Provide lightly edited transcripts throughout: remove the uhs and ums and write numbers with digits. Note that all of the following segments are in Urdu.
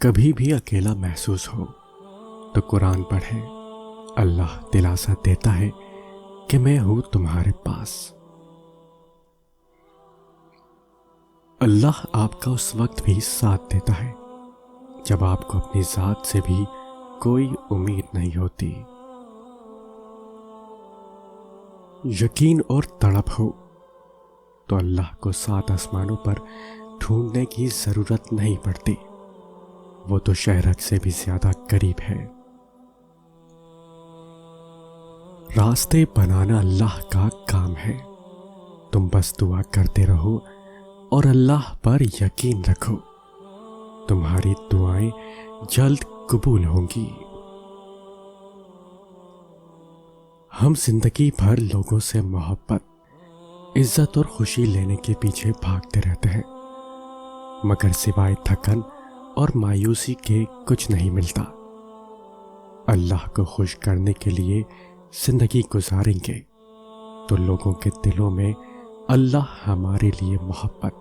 کبھی بھی اکیلا محسوس ہو تو قرآن پڑھیں۔ اللہ دلاسا دیتا ہے کہ میں ہوں تمہارے پاس۔ اللہ آپ کا اس وقت بھی ساتھ دیتا ہے جب آپ کو اپنی ذات سے بھی کوئی امید نہیں ہوتی۔ یقین اور تڑپ ہو تو اللہ کو 7 آسمانوں پر ڈھونڈنے کی ضرورت نہیں پڑتی، وہ تو شہرک سے بھی زیادہ قریب ہے۔ راستے بنانا اللہ کا کام ہے، تم بس دعا کرتے رہو اور اللہ پر یقین رکھو، تمہاری دعائیں جلد قبول ہوں گی۔ ہم زندگی بھر لوگوں سے محبت، عزت اور خوشی لینے کے پیچھے بھاگتے رہتے ہیں، مگر سوائے تھکن اور مایوسی کے کچھ نہیں ملتا۔ اللہ کو خوش کرنے کے لیے زندگی گزاریں گے تو لوگوں کے دلوں میں اللہ ہمارے لیے محبت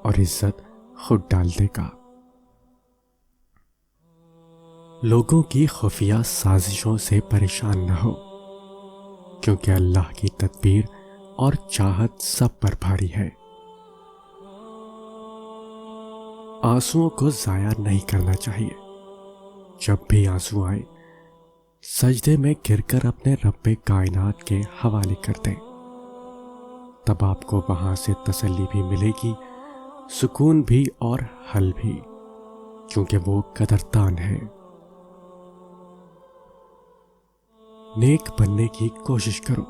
اور عزت خود ڈال دے گا۔ لوگوں کی خفیہ سازشوں سے پریشان نہ ہو، کیونکہ اللہ کی تدبیر اور چاہت سب پر بھاری ہے۔ آنسوؤں کو ضائع نہیں کرنا چاہیے، جب بھی آنسو آئے سجدے میں گر کر اپنے رب کائنات کے حوالے کر دیں، تب آپ کو وہاں سے تسلی بھی ملے گی، سکون بھی اور حل بھی، کیونکہ وہ قدردان ہے۔ نیک بننے کی کوشش کرو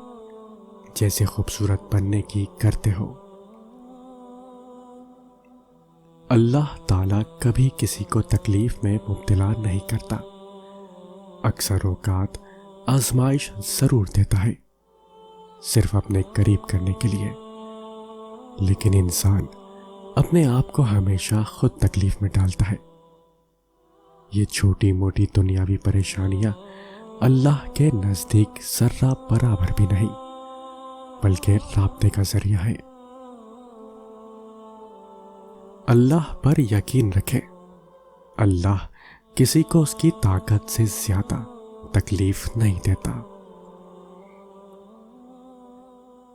جیسے خوبصورت بننے کی کرتے ہو۔ اللہ تعالیٰ کبھی کسی کو تکلیف میں مبتلا نہیں کرتا، اکثر اوقات آزمائش ضرور دیتا ہے، صرف اپنے قریب کرنے کے لیے، لیکن انسان اپنے آپ کو ہمیشہ خود تکلیف میں ڈالتا ہے۔ یہ چھوٹی موٹی دنیاوی پریشانیاں اللہ کے نزدیک ذرہ برابر بھی نہیں، بلکہ رابطے کا ذریعہ ہے۔ اللہ پر یقین رکھیں، اللہ کسی کو اس کی طاقت سے زیادہ تکلیف نہیں دیتا۔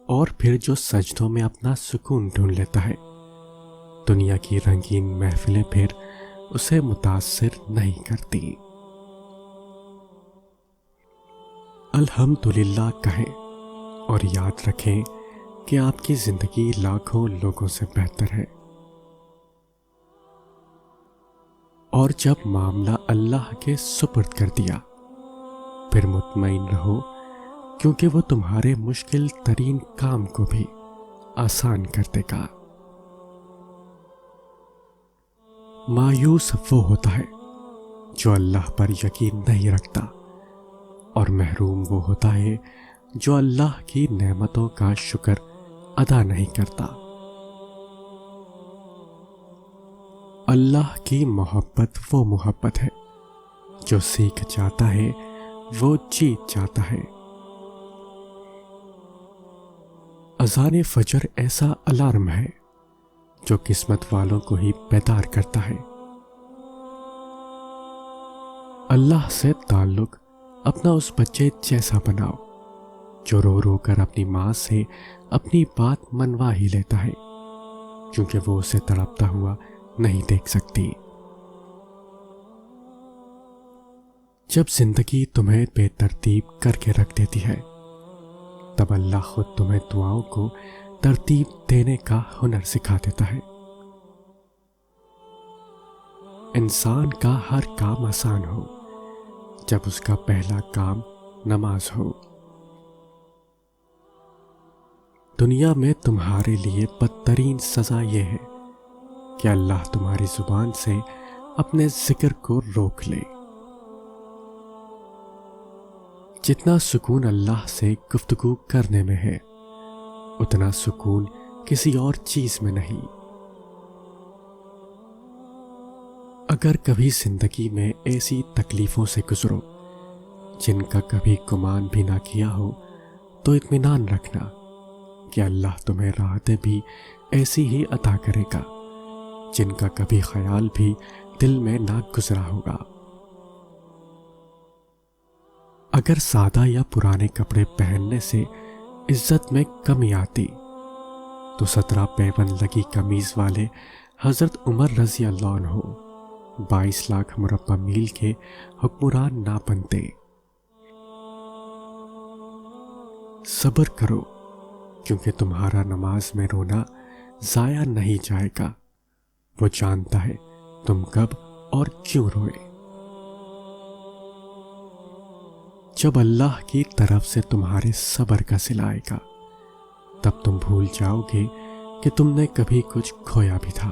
اور پھر جو سجدوں میں اپنا سکون ڈھونڈ لیتا ہے، دنیا کی رنگین محفلیں پھر اسے متاثر نہیں کرتی۔ الحمدللہ کہیں اور یاد رکھیں کہ آپ کی زندگی لاکھوں لوگوں سے بہتر ہے۔ اور جب معاملہ اللہ کے سپرد کر دیا پھر مطمئن رہو، کیونکہ وہ تمہارے مشکل ترین کام کو بھی آسان کر دے گا۔ مایوس وہ ہوتا ہے جو اللہ پر یقین نہیں رکھتا، اور محروم وہ ہوتا ہے جو اللہ کی نعمتوں کا شکر ادا نہیں کرتا۔ اللہ کی محبت وہ محبت ہے جو سیکھ جاتا ہے وہ جیت جاتا ہے۔ اذان فجر ایسا الارم ہے جو قسمت والوں کو ہی بیدار کرتا ہے۔ اللہ سے تعلق اپنا اس بچے جیسا بناؤ جو رو رو کر اپنی ماں سے اپنی بات منوا ہی لیتا ہے، کیونکہ وہ اسے تڑپتا ہوا نہیں دیکھ سکتی۔ جب زندگی تمہیں بے ترتیب کر کے رکھ دیتی ہے، تب اللہ خود تمہیں دعاؤں کو ترتیب دینے کا ہنر سکھا دیتا ہے۔ انسان کا ہر کام آسان ہو جب اس کا پہلا کام نماز ہو۔ دنیا میں تمہارے لیے بدترین سزا یہ ہے کہ اللہ تمہاری زبان سے اپنے ذکر کو روک لے۔ جتنا سکون اللہ سے گفتگو کرنے میں ہے، اتنا سکون کسی اور چیز میں نہیں۔ اگر کبھی زندگی میں ایسی تکلیفوں سے گزرو جن کا کبھی گمان بھی نہ کیا ہو، تو اطمینان رکھنا کہ اللہ تمہیں راحتیں بھی ایسی ہی عطا کرے گا جن کا کبھی خیال بھی دل میں نہ گزرا ہوگا۔ اگر سادہ یا پرانے کپڑے پہننے سے عزت میں کمی آتی تو 17 پیوند لگی قمیض والے حضرت عمر رضی اللہ عنہ 22 لاکھ مربع میل کے حکمران نہ بنتے۔ صبر کرو، کیونکہ تمہارا نماز میں رونا ضائع نہیں جائے گا، وہ جانتا ہے تم کب اور کیوں روئے۔ جب اللہ کی طرف سے تمہارے صبر کا صلہ آئے گا تب تم بھول جاؤ گے کہ تم نے کبھی کچھ کھویا بھی تھا۔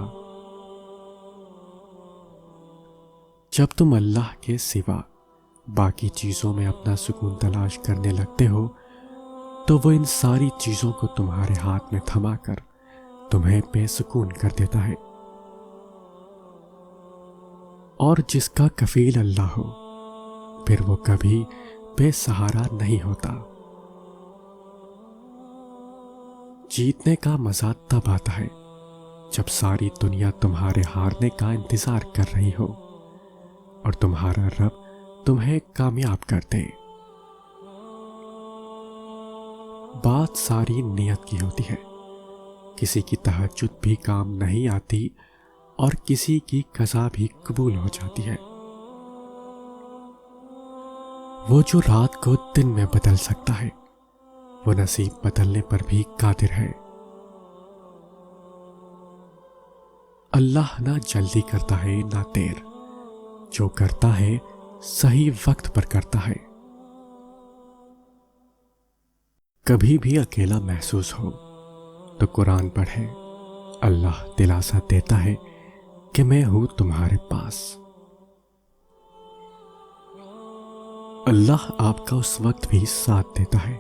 جب تم اللہ کے سوا باقی چیزوں میں اپنا سکون تلاش کرنے لگتے ہو تو وہ ان ساری چیزوں کو تمہارے ہاتھ میں تھما کر تمہیں بے سکون کر دیتا ہے، اور جس کا کفیل اللہ ہو پھر وہ کبھی بے سہارا نہیں ہوتا۔ جیتنے کا مزہ تب آتا ہے جب ساری دنیا تمہارے ہارنے کا انتظار کر رہی ہو اور تمہارا رب تمہیں کامیاب کر دے۔ بات ساری نیت کی ہوتی ہے، کسی کی تہجد بھی کام نہیں آتی اور کسی کی قضا بھی قبول ہو جاتی ہے۔ وہ جو رات کو دن میں بدل سکتا ہے وہ نصیب بدلنے پر بھی قادر ہے۔ اللہ نہ جلدی کرتا ہے نہ دیر، جو کرتا ہے صحیح وقت پر کرتا ہے۔ کبھی بھی اکیلا محسوس ہو تو قرآن پڑھیں، اللہ دلاسا دیتا ہے کہ میں ہوں تمہارے پاس۔ اللہ آپ کا اس وقت بھی ساتھ دیتا ہے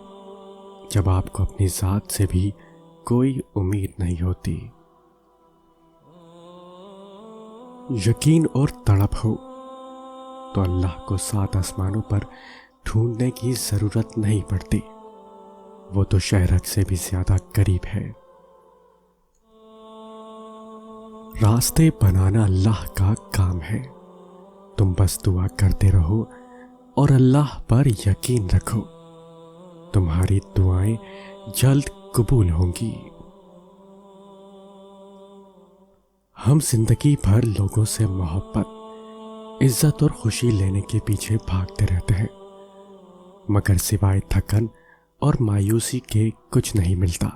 جب آپ کو اپنی ذات سے بھی کوئی امید نہیں ہوتی۔ یقین اور تڑپ ہو تو اللہ کو 7 آسمانوں پر ڈھونڈنے کی ضرورت نہیں پڑتی، وہ تو شہرک سے بھی زیادہ قریب ہے۔ راستے بنانا اللہ کا کام ہے، تم بس دعا کرتے رہو اور اللہ پر یقین رکھو، تمہاری دعائیں جلد قبول ہوں گی۔ ہم زندگی بھر لوگوں سے محبت، عزت اور خوشی لینے کے پیچھے بھاگتے رہتے ہیں، مگر سوائے تھکن اور مایوسی کے کچھ نہیں ملتا۔